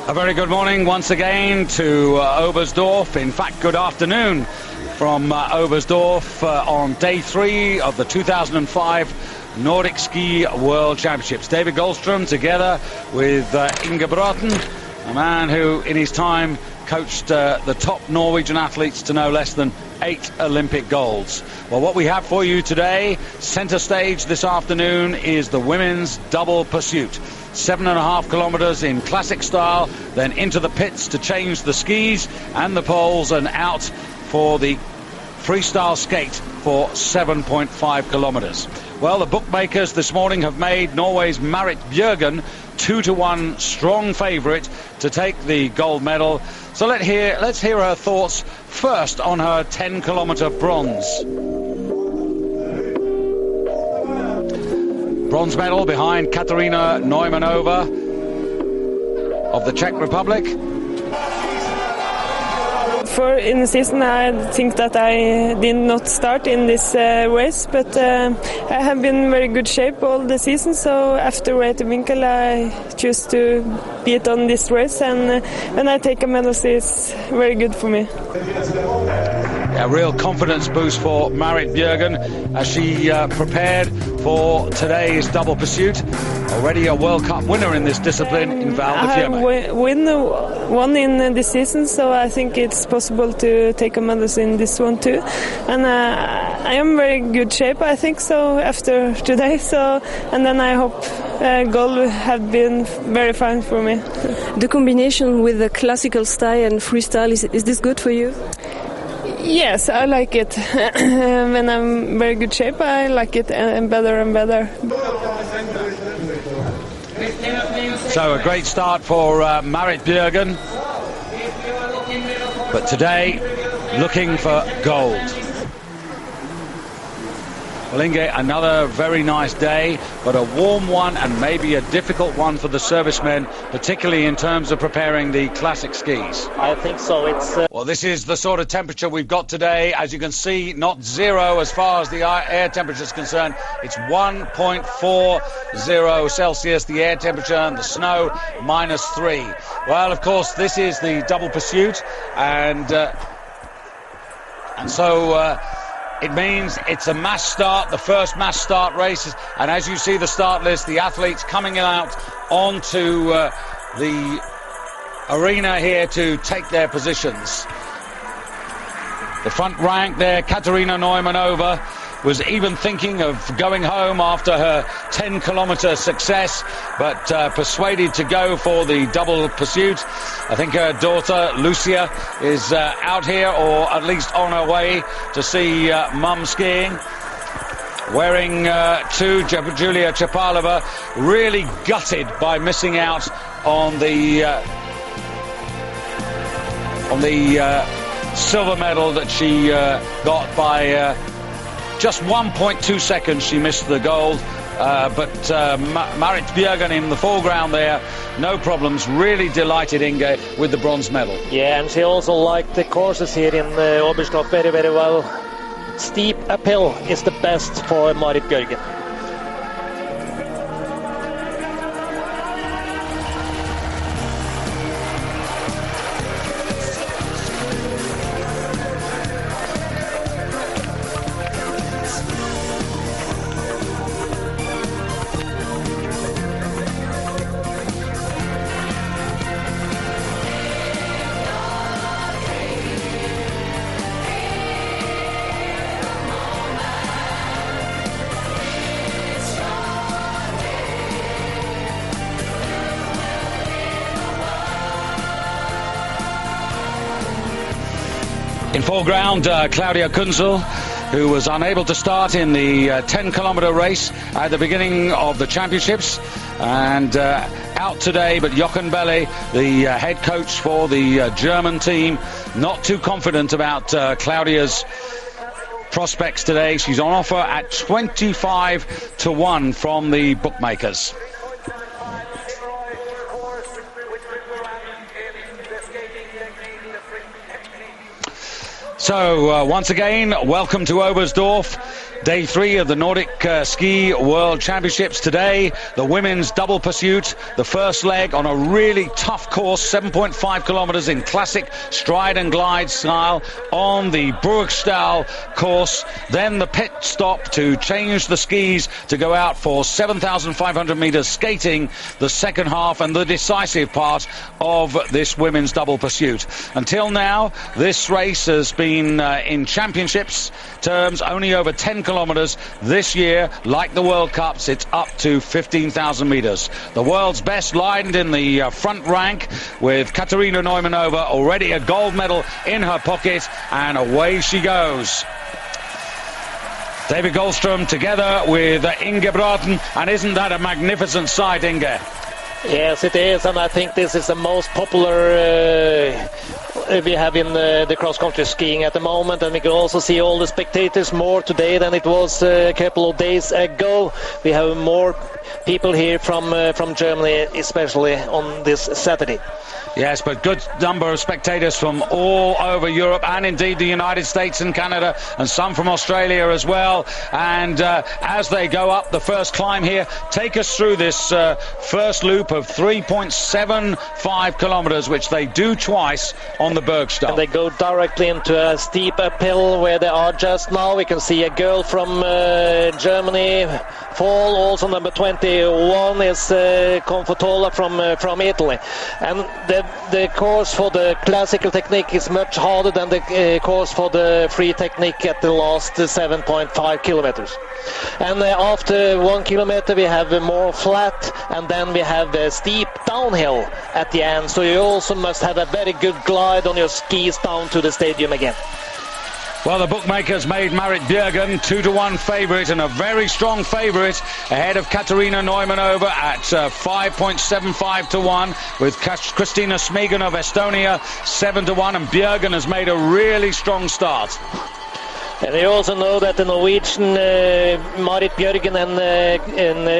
A very good morning once again to Oberstdorf. In fact, good afternoon from Oberstdorf on day 3 of the 2005 Nordic Ski World Championships. David Goldstrom together with Inge Bråten, a man who in his time coached the top Norwegian athletes to no less than 8 Olympic golds. Well, what we have for you today, centre stage this afternoon, is the women's double pursuit. 7.5 kilometres in classic style, then into the pits to change the skis and the poles, and out for the freestyle skate for 7.5 kilometres. Well, the bookmakers this morning have made Norway's Marit Bjørgen 2-1 strong favourite to take the gold medal. So let's hear her thoughts first on her 10-kilometre bronze. Bronze medal behind Katarina Neumanova of the Czech Republic. In the season, I think that I did not start in this race, but I have been in very good shape all the season. So after Winkel, I choose to beat on this race, and when I take a medal, it's very good for me. A real confidence boost for Marit Bjørgen as she prepared for today's double pursuit. Already a World Cup winner in this discipline in Val di Fiemme. I have won in this season, so I think it's possible to take a medal in this one too. And I am in very good shape, I think so, after today. So, and then I hope gold will have been very fine for me. The combination with the classical style and freestyle, is this good for you? Yes, I like it. When I'm in very good shape, I like it better and better. So a great start for Marit Bjørgen, but today looking for gold. Well, Inge, another very nice day, but a warm one and maybe a difficult one for the servicemen, particularly in terms of preparing the classic skis. I think so. Well, this is the sort of temperature we've got today. As you can see, not zero as far as the air temperature is concerned. It's 1.40 Celsius, the air temperature, and the snow -3. Well, of course, this is the double pursuit, and so it means it's a mass start, the first mass start races, and as you see the start list, the athletes coming out onto the arena here to take their positions. The front rank there, Katarina Neumanova, was even thinking of going home after her 10-kilometre success, but persuaded to go for the double pursuit. I think her daughter, Lucia, is out here, or at least on her way to see mum skiing. Wearing Julia Chapalova, really gutted by missing out on the silver medal that she got by just 1.2 seconds. She missed the gold, but Marit Bjørgen in the foreground there, no problems. Really delighted, Inge, with the bronze medal. Yeah, and she also liked the courses here in Oberstdorf very, very well. Steep uphill is the best for Marit Bjørgen. In foreground, Claudia Kunzel, who was unable to start in the 10-kilometre race at the beginning of the championships, and out today, but Jochen Belle, the head coach for the German team, not too confident about Claudia's prospects today. She's on offer at 25-1 from the bookmakers. So once again, welcome to Oberstdorf. Day 3 of the Nordic Ski World Championships today. The women's double pursuit, the first leg on a really tough course, 7.5 kilometers in classic stride and glide style on the Oberstdorf course. Then the pit stop to change the skis to go out for 7,500 meters skating, the second half and the decisive part of this women's double pursuit. Until now, this race has been in championships terms only over 10 kilometers. This year, like the World Cups, it's up to 15,000 meters. The world's best lined in the front rank with Katarina Neumanova, already a gold medal in her pocket, and away she goes. David Goldstrom together with Inge Bråten, and isn't that a magnificent sight, Inge? Yes, it is, and I think this is the most popular we have in the cross-country skiing at the moment, and we can also see all the spectators more today than it was a couple of days ago. We have more people here from Germany, especially on this Saturday. Yes, but good number of spectators from all over Europe and indeed the United States and Canada, and some from Australia as well. And as they go up the first climb here, take us through this first loop of 3.75 kilometers, which they do twice on the Oberstdorf. And they go directly into a steep uphill where they are just now. We can see a girl from Germany fall. Also number 21 is Confortola from Italy. And the course for the classical technique is much harder than the course for the free technique at the last 7.5 kilometers. And after 1 kilometer we have more flat, and then we have a steep downhill at the end. So you also must have a very good glide on your skis down to the stadium again. Well, the bookmakers made Marit Bjergen 2-1 favourite, and a very strong favourite ahead of Katarina Neumanova at 5.75 to 1, with Kristina Smegen of Estonia 7 to 1, and Bjergen has made a really strong start. And we also know that the Norwegian Marit Bjergen and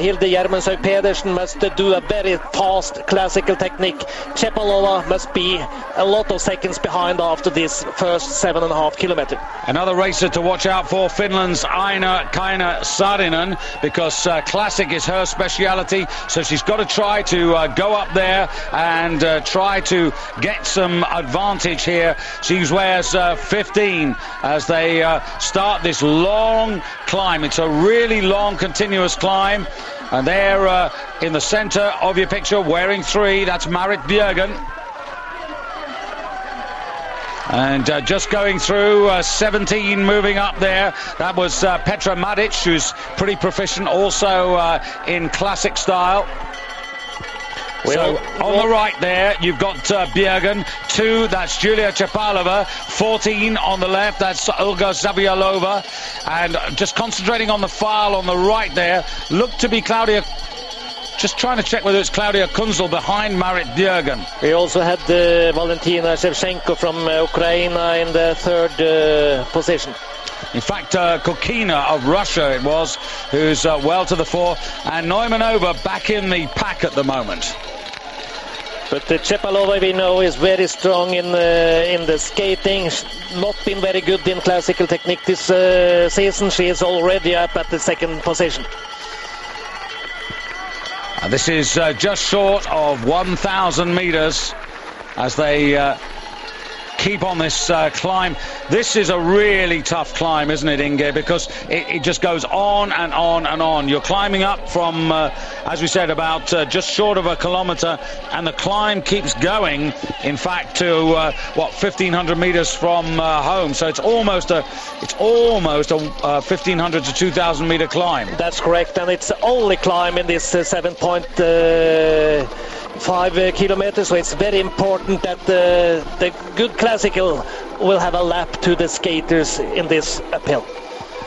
Hilde Gjermundshaug Pedersen must do a very fast classical technique. Chepalova must be a lot of seconds behind after this first 7.5 kilometers. Another racer to watch out for, Finland's Aina-Kaisa Saarinen, because classic is her speciality, so she's got to try to go up there and try to get some advantage here. She wears 15 as they start this long climb. It's a really long continuous climb, and there in the center of your picture wearing 3, that's Marit Bjergen, and just going through 17 moving up there, that was Petra Madic, who's pretty proficient also in classic style. So on the right there, you've got Bjergen. 2, that's Julia Chepalova. 14 on the left, that's Olga Zavialova. And just concentrating on the file on the right there, looked to be Claudia. Just trying to check whether it's Claudia Kunzel behind Marit Bjergen. We also had Valentina Shevchenko from Ukraine in the 3rd position. In fact, Kokina of Russia it was, who's well to the fore, and Neumanova back in the pack at the moment. But Chepalova, we know, is very strong in the skating. Not been very good in classical technique this season. She is already up at the 2nd position. And this is just short of 1,000 meters as they keep on this climb. This is a really tough climb, isn't it, Inge? Because it just goes on and on and on. You're climbing up from, as we said, about just short of a kilometer, and the climb keeps going, in fact, to 1,500 meters from home. So it's almost a 1,500 to 2,000 meter climb. That's correct, and it's the only climb in this 7.5 kilometers, so it's very important that the good classical will have a lap to the skaters in this uphill.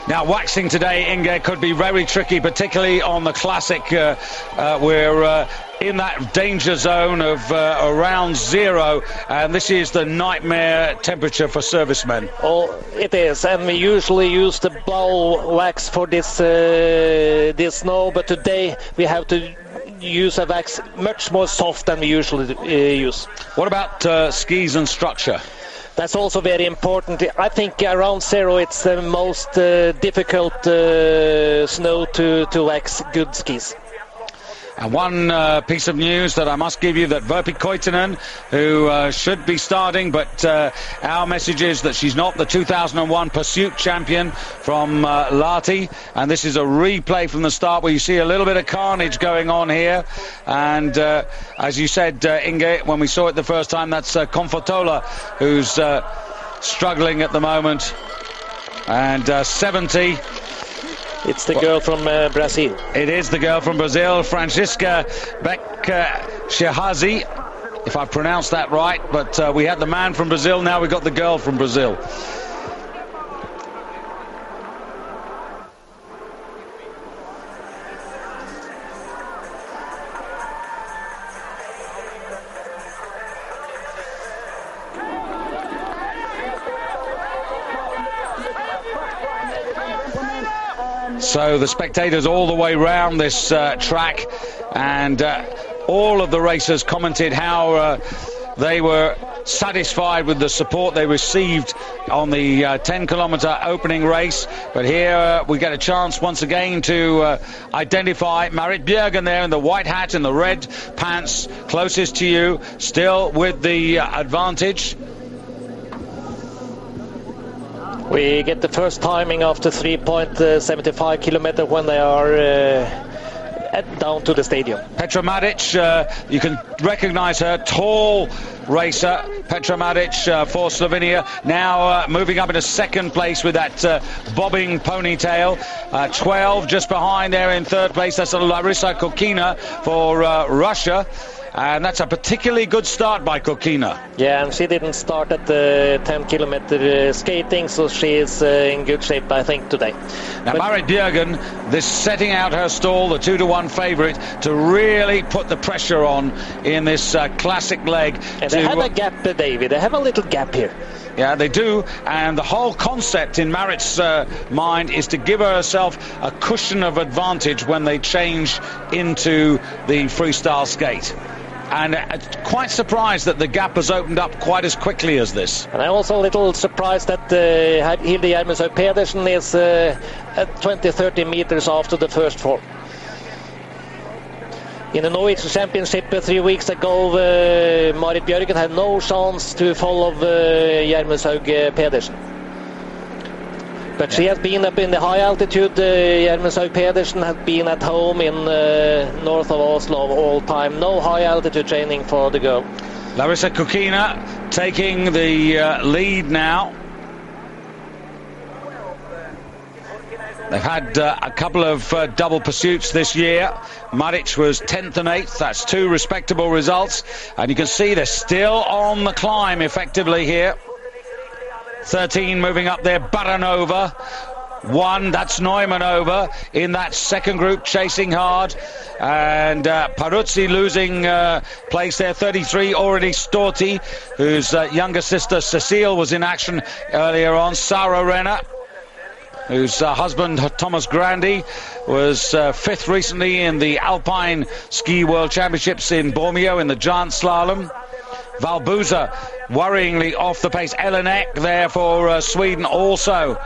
Now, waxing today, Inge, could be very tricky, particularly on the classic. We're in that danger zone of around 0, and this is the nightmare temperature for servicemen. Oh, it is, and we usually use the blow wax for this snow, but today we have to use a wax much more soft than we usually use. What about skis and structure? That's also very important. I think around zero it's the most difficult snow to wax good skis. And one piece of news that I must give you, that Virpi Koitinen, who should be starting, but our message is that she's not, the 2001 pursuit champion from Lahti. And this is a replay from the start where you see a little bit of carnage going on here. And as you said, Inge, when we saw it the first time, that's Confortola, who's struggling at the moment. And 70... It's the girl from Brazil. It is the girl from Brazil, Francisca Shehazi, if I pronounced that right. But we had the man from Brazil, now we've got the girl from Brazil. So the spectators all the way round this track, and all of the racers commented how they were satisfied with the support they received on the 10-kilometre opening race. But here we get a chance once again to identify Marit Bjergen there in the white hat and the red pants, closest to you, still with the advantage. We get the first timing after 3.75 kilometers when they are down to the stadium. Petra Madic, you can recognize her, tall racer, Petra Madic for Slovenia, now moving up into second place with that bobbing ponytail. 12 just behind there in third place, that's Larissa Kokina for Russia. And that's a particularly good start by Kokina. Yeah, and she didn't start at the 10-kilometer skating, so she is in good shape, I think, today. Now, Marit Bjergen, this setting out her stall, the 2-1 favourite, to really put the pressure on in this classic leg. And they have a gap, David. They have a little gap here. Yeah, they do, and the whole concept in Marit's mind is to give herself a cushion of advantage when they change into the freestyle skate. And quite surprised that the gap has opened up quite as quickly as this. And I'm also a little surprised that Hilde Hjermenshaug Pedersen is at 20-30 meters after the first four. In the Norwegian Championship 3 weeks ago, Marit Bjergen had no chance to follow Hjermenshaug Pedersen. But she has been up in the high altitude. Hjermenshaug Pedersen has been at home in north of Oslo all time. No high altitude training for the girl. Larissa Kokina taking the lead now. They've had a couple of double pursuits this year. Maric was 10th and 8th. That's two respectable results. And you can see they're still on the climb effectively here. 13 moving up there, Baranova. 1, that's Neumanova in that second group, chasing hard. And Paruzzi losing place there, 33, already Storti, whose younger sister Cecile was in action earlier on. Sara Renner, whose husband Thomas Grandi was 5th recently in the Alpine Ski World Championships in Bormio in the giant slalom. Valbuza worryingly off the pace. Elenek there for Sweden also.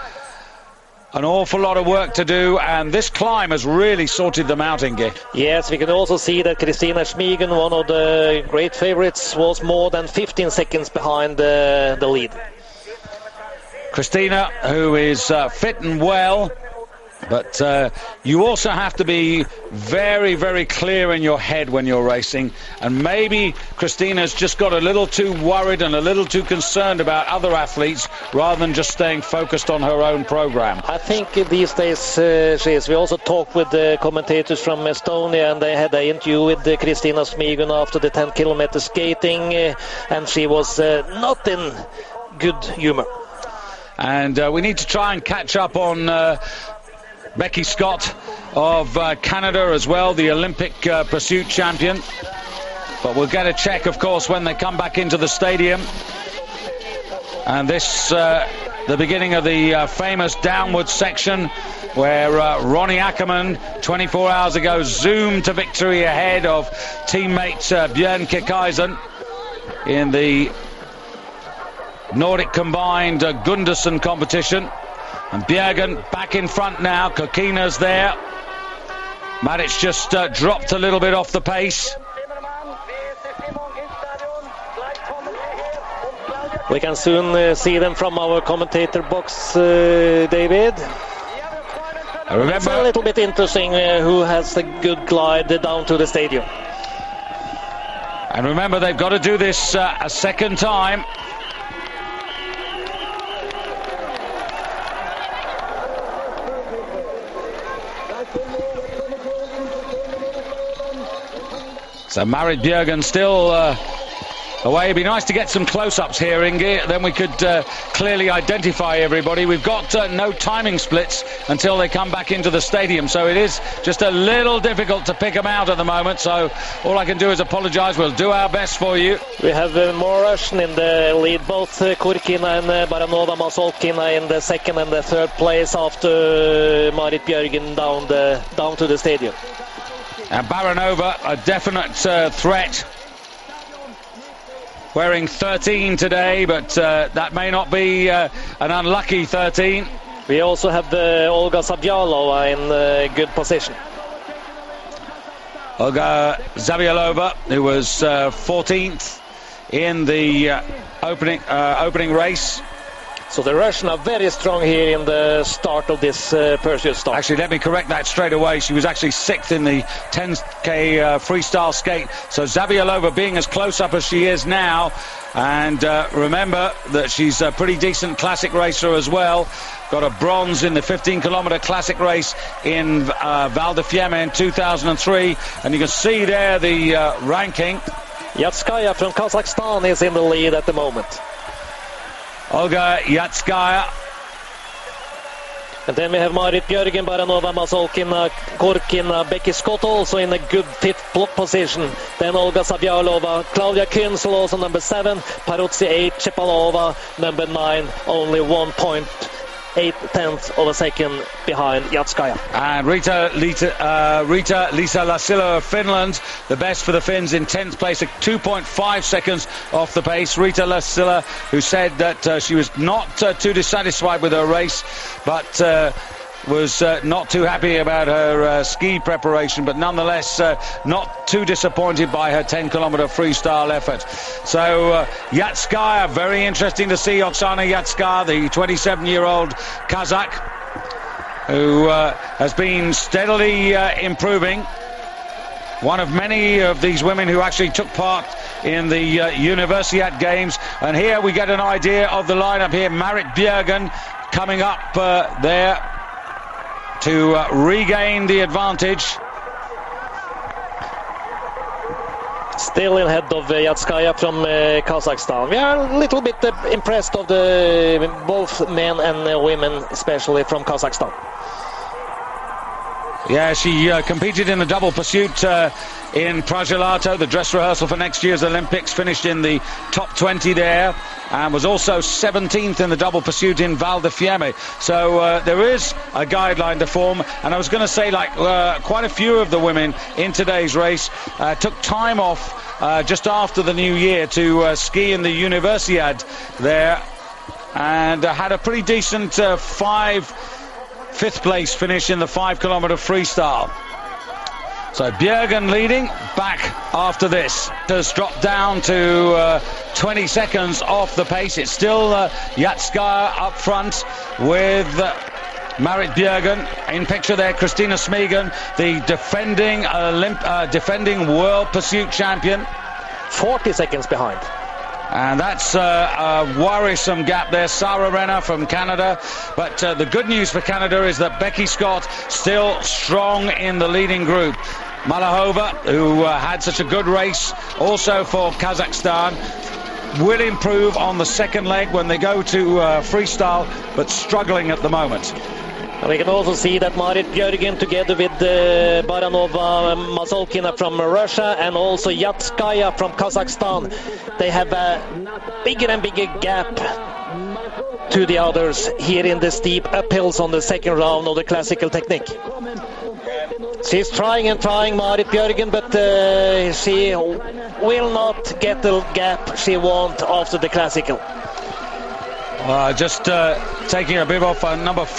An awful lot of work to do, and this climb has really sorted them out, Inge. Yes, we can also see that Kristina Schmigen, one of the great favorites, was more than 15 seconds behind the lead. Kristina, who is fit and well, but you also have to be very, very clear in your head when you're racing. And maybe Kristina's just got a little too worried and a little too concerned about other athletes rather than just staying focused on her own program. I think these days she is. We also talked with the commentators from Estonia, and they had an interview with Kristina Smigun after the 10-kilometer skating, and she was not in good humor. And we need to try and catch up on Becky Scott of Canada as well, the Olympic pursuit champion. But we'll get a check, of course, when they come back into the stadium. And this, the beginning of the famous downward section where Ronnie Ackermann 24 hours ago zoomed to victory ahead of teammate Björn Kekaisen in the Nordic combined Gundersen competition. And Bjergen back in front now. Kokina's there. Maric just dropped a little bit off the pace. We can soon see them from our commentator box, David. Remember, it's a little bit interesting who has a good glide down to the stadium. And remember, they've got to do this a second time. So Marit Bjergen still away. It'd be nice to get some close-ups here, Inge. Then we could clearly identify everybody. We've got no timing splits until they come back into the stadium, so it is just a little difficult to pick them out at the moment. So all I can do is apologise. We'll do our best for you. We have more Russian in the lead, both Kurkina and Baranova Mazolkina in the second and the third place after Marit Bjergen down to the stadium. And Baranova, a definite threat. Wearing 13 today, but that may not be an unlucky 13. We also have Olga Zavyalova in good position. Olga Zavyalova, who was 14th in the opening race. So the Russians are very strong here in the start of this pursuit start. Actually, let me correct that straight away. She was actually 6th in the 10K freestyle skate. So Zavyalova being as close up as she is now, and remember that she's a pretty decent classic racer as well. Got a bronze in the 15-kilometer classic race in Val di Fiemme in 2003, and you can see there the ranking. Yatskaya from Kazakhstan is in the lead at the moment. Olga Yatskaya. And then we have Marit Bjergen, Baranova, Mazolkina, Kurkina, Becky Scott also in a good fifth position. Then Olga Zavyalova, Claudia Künzel also number 7, Paruzzi 8, Chepalova number 9, only 1.8 of a second behind Yatskaya. And Rita Lisa Lassila of Finland, the best for the Finns in 10th place, at 2.5 seconds off the pace. Rita Lassila, who said that she was not too dissatisfied with her race, but was not too happy about her ski preparation, but nonetheless not too disappointed by her 10-kilometer freestyle effort. So Yatskaya, very interesting to see Oksana Yatskaya, the 27-year-old Kazakh, who has been steadily improving. One of many of these women who actually took part in the Universiade Games. And here we get an idea of the lineup here. Marit Bjergen coming up there to regain the advantage. Still ahead of Yatskaya from Kazakhstan. We are a little bit impressed of both men and women, especially from Kazakhstan. Yeah, she competed in the double pursuit in Pragelato, the dress rehearsal for next year's Olympics, finished in the top 20 there, and was also 17th in the double pursuit in Val di Fiemme. So there is a guideline to form, and I was going to say, like quite a few of the women in today's race took time off just after the new year to ski in the Universiade there, and had a pretty decent fifth place finish in the 5-kilometer freestyle. So Bjergen leading back after this. Has dropped down to 20 seconds off the pace. It's still Yatskaya up front with Marit Bjergen. In picture there, Christina Smegen, the defending world pursuit champion. 40 seconds behind. And that's a worrisome gap there. Sarah Renner from Canada. But the good news for Canada is that Becky Scott still strong in the leading group. Malahova, who had such a good race also for Kazakhstan, will improve on the second leg when they go to freestyle, but struggling at the moment. And we can also see that Marit Bjergen together with Baranova Mazolkina from Russia and also Yatskaya from Kazakhstan, they have a bigger and bigger gap to the others here in the steep uphills on the second round of the classical technique. She's trying and trying, Marit Bjergen, but she will not get the gap she wants after the classical. Just taking a bib off number 4.